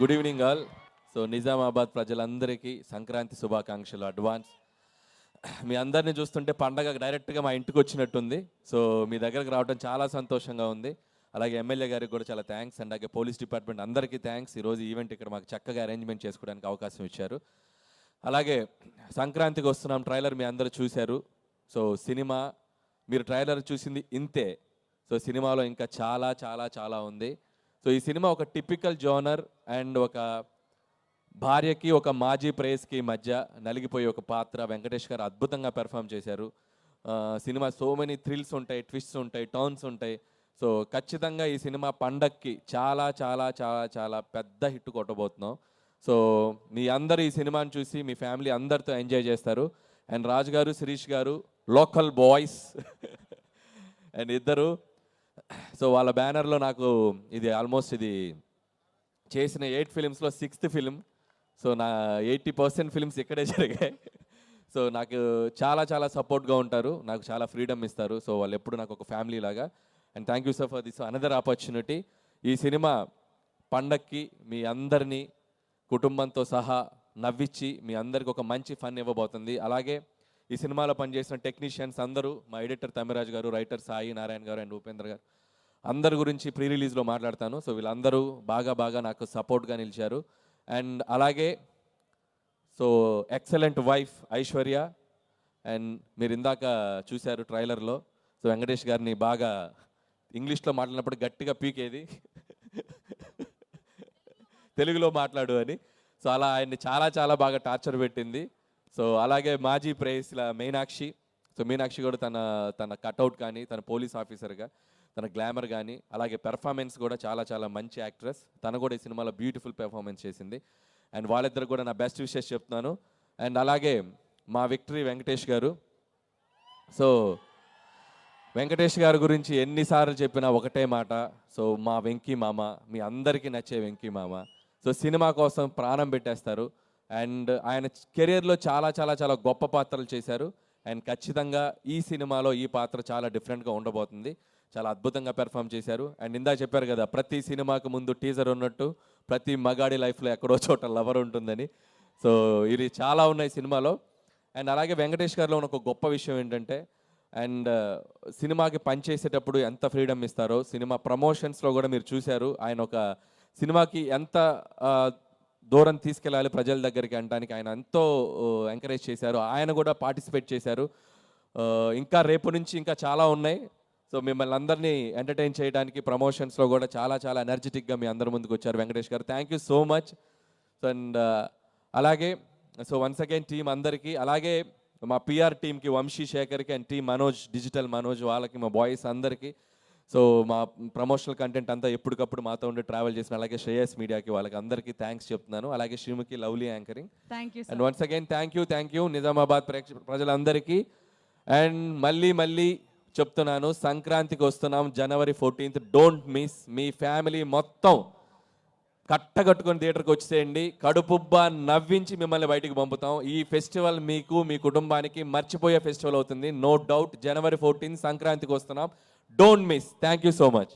Good evening all. So Nizamabad ప్రజలందరికీ సంక్రాంతి శుభాకాంక్షలు advance. మీ అందరిని చూస్తుంటే పండగ డైరెక్ట్గా మా ఇంటికి వచ్చినట్టుంది. సో మీ దగ్గరకు రావడం చాలా సంతోషంగా ఉంది. అలాగే ఎమ్మెల్యే గారికి కూడా చాలా థ్యాంక్స్ అండ్ అలాగే పోలీస్ డిపార్ట్మెంట్ అందరికీ థ్యాంక్స్. ఈరోజు ఈవెంట్ ఇక్కడ మాకు చక్కగా అరేంజ్మెంట్ చేసుకోవడానికి అవకాశం ఇచ్చారు. అలాగే సంక్రాంతికి వస్తున్నాం ట్రైలర్ మీ అందరూ చూశారు. సో సినిమా మీరు ట్రైలర్ చూసింది ఇంతే. సో సినిమాలో ఇంకా చాలా చాలా చాలా ఉంది. సో ఈ సినిమా ఒక టిపికల్ జోనర్ అండ్ ఒక భార్యకి ఒక మాజీ ప్రేయస్కి మధ్య నలిగిపోయే ఒక పాత్ర వెంకటేష్ గారు అద్భుతంగా పెర్ఫామ్ చేశారు. సినిమా సో మెనీ థ్రిల్స్ ఉంటాయి, ట్విస్ట్స్ ఉంటాయి, టర్న్స్ ఉంటాయి. సో ఖచ్చితంగా ఈ సినిమా పండక్కి చాలా చాలా చాలా చాలా పెద్ద హిట్ కొట్టబోతున్నాం. సో మీ అందరూ ఈ సినిమాని చూసి మీ ఫ్యామిలీ అందరితో ఎంజాయ్ చేస్తారు. అండ్ రాజు గారు, శిరీష్ గారు లోకల్ బాయ్స్ అండ్ ఇద్దరు. సో వాళ్ళ బ్యానర్లో నాకు ఇది ఆల్మోస్ట్ ఇది చేసిన 8 ఫిలిమ్స్లో 6th ఫిలిం. సో నా 80% ఫిలిమ్స్ ఇక్కడే జరిగాయి. సో నాకు చాలా చాలా సపోర్ట్గా ఉంటారు, నాకు చాలా ఫ్రీడమ్ ఇస్తారు. సో వాళ్ళు ఎప్పుడు నాకు ఒక ఫ్యామిలీ లాగా. And thank you sir for this another opportunity. ఈ సినిమా పండక్కి మీ అందరినీ కుటుంబంతో సహా నవ్వించి మీ అందరికి ఒక మంచి ఫన్ ఇవ్వబోతుంది. అలాగే ఈ సినిమాలో పనిచేసిన టెక్నీషియన్స్ అందరూ, మా ఎడిటర్ తమిరాజ్ గారు, రైటర్ సాయి నారాయణ గారు అండ్ ఉపేంద్ర గారు అందరి గురించి ప్రీ రిలీజ్లో మాట్లాడతాను. సో వీళ్ళందరూ బాగా నాకు సపోర్ట్గా నిలిచారు. అండ్ అలాగే so excellent wife Aishwarya. And మీరు ఇందాక చూశారు ట్రైలర్లో. సో వెంకటేష్ గారిని బాగా ఇంగ్లీష్లో మాట్లాడినప్పుడు గట్టిగా పీకేది తెలుగులో మాట్లాడు అని. సో అలా ఆయన్ని చాలా చాలా బాగా టార్చర్ పెట్టింది. సో అలాగే మాజీ ప్రేయస్ల మీనాక్షి. సో మీనాక్షి కూడా తన కట్అవుట్ కానీ, తన పోలీస్ ఆఫీసర్గా తన గ్లామర్ కానీ, అలాగే పెర్ఫార్మెన్స్ కూడా చాలా చాలా మంచి యాక్ట్రెస్. తను కూడా ఈ సినిమాలో బ్యూటిఫుల్ పెర్ఫార్మెన్స్ చేసింది. అండ్ వాళ్ళిద్దరు కూడా నా బెస్ట్ విషెస్ చెప్తున్నాను. అండ్ అలాగే మా విక్టరీ వెంకటేష్ గారు. సో వెంకటేష్ గారి గురించి ఎన్నిసార్లు చెప్పినా ఒకటే మాట. సో మా వెంకీ మామ, మీ అందరికీ నచ్చే వెంకీ మామ. సో సినిమా కోసం ప్రాణం పెట్టేస్తారు. అండ్ ఆయన కెరియర్లో చాలా చాలా చాలా గొప్ప పాత్రలు చేశారు. అండ్ ఖచ్చితంగా ఈ సినిమాలో ఈ పాత్ర చాలా డిఫరెంట్గా ఉండబోతుంది. చాలా అద్భుతంగా పెర్ఫామ్ చేశారు. అండ్ ఇందా చెప్పారు కదా, ప్రతి సినిమాకు ముందు టీజర్ ఉన్నట్టు ప్రతి మగాడి లైఫ్లో ఎక్కడో చోట లవర్ ఉంటుందని. సో ఇది చాలా ఉన్నాయి సినిమాలో. అండ్ అలాగే వెంకటేష్ గారిలో ఉన్న ఒక గొప్ప విషయం ఏంటంటే, అండ్ సినిమాకి పనిచేసేటప్పుడు ఎంత ఫ్రీడమ్ ఇస్తారో, సినిమా ప్రమోషన్స్లో కూడా మీరు చూశారు. ఆయన ఒక సినిమాకి ఎంత దూరం తీసుకెళ్ళాలి ప్రజల దగ్గరికి అనడానికి ఆయన ఎంతో ఎంకరేజ్ చేశారు. ఆయన కూడా పార్టిసిపేట్ చేశారు. ఇంకా రేపు నుంచి ఇంకా చాలా ఉన్నాయి. సో మిమ్మల్ని అందరినీ ఎంటర్టైన్ చేయడానికి ప్రమోషన్స్లో కూడా చాలా చాలా ఎనర్జెటిక్గా మీ అందరి ముందుకు వచ్చారు వెంకటేష్ గారు. Thank you so much. So and అలాగే సో వన్స్ అగైన్ టీం అందరికీ, అలాగే మా పిఆర్ టీమ్కి వంశీ శేఖర్కి and team Manoj, digital Manoj వాళ్ళకి, మా బాయ్స్ అందరికీ. సో మా ప్రమోషనల్ కంటెంట్ అంతా ఎప్పటికప్పుడు మాతో ఉండి ట్రావెల్ చేసిన అలాగే శ్రేయస్ మీడియాకి వాళ్ళకి అందరికీ థ్యాంక్స్ చెప్తున్నాను. అలాగే Sreemukhi lovely anchoring. And once again thank you Nizamabad ప్రజలందరికీ. అండ్ మళ్ళీ చెప్తున్నాను, సంక్రాంతికి వస్తున్నాం January 14th. Don't miss. Me family మొత్తం కట్టగట్టుకొని థియేటర్కి వచ్చేయండి. కడుపుబ్బా నవ్వించి మిమ్మల్ని బయటికి పంపుతాం. ఈ ఫెస్టివల్ మీకు, మీ కుటుంబానికి మర్చిపోయే ఫెస్టివల్ అవుతుంది, నో డౌట్. January 14th సంక్రాంతికి వస్తున్నాం. Don't miss. Thank you so much.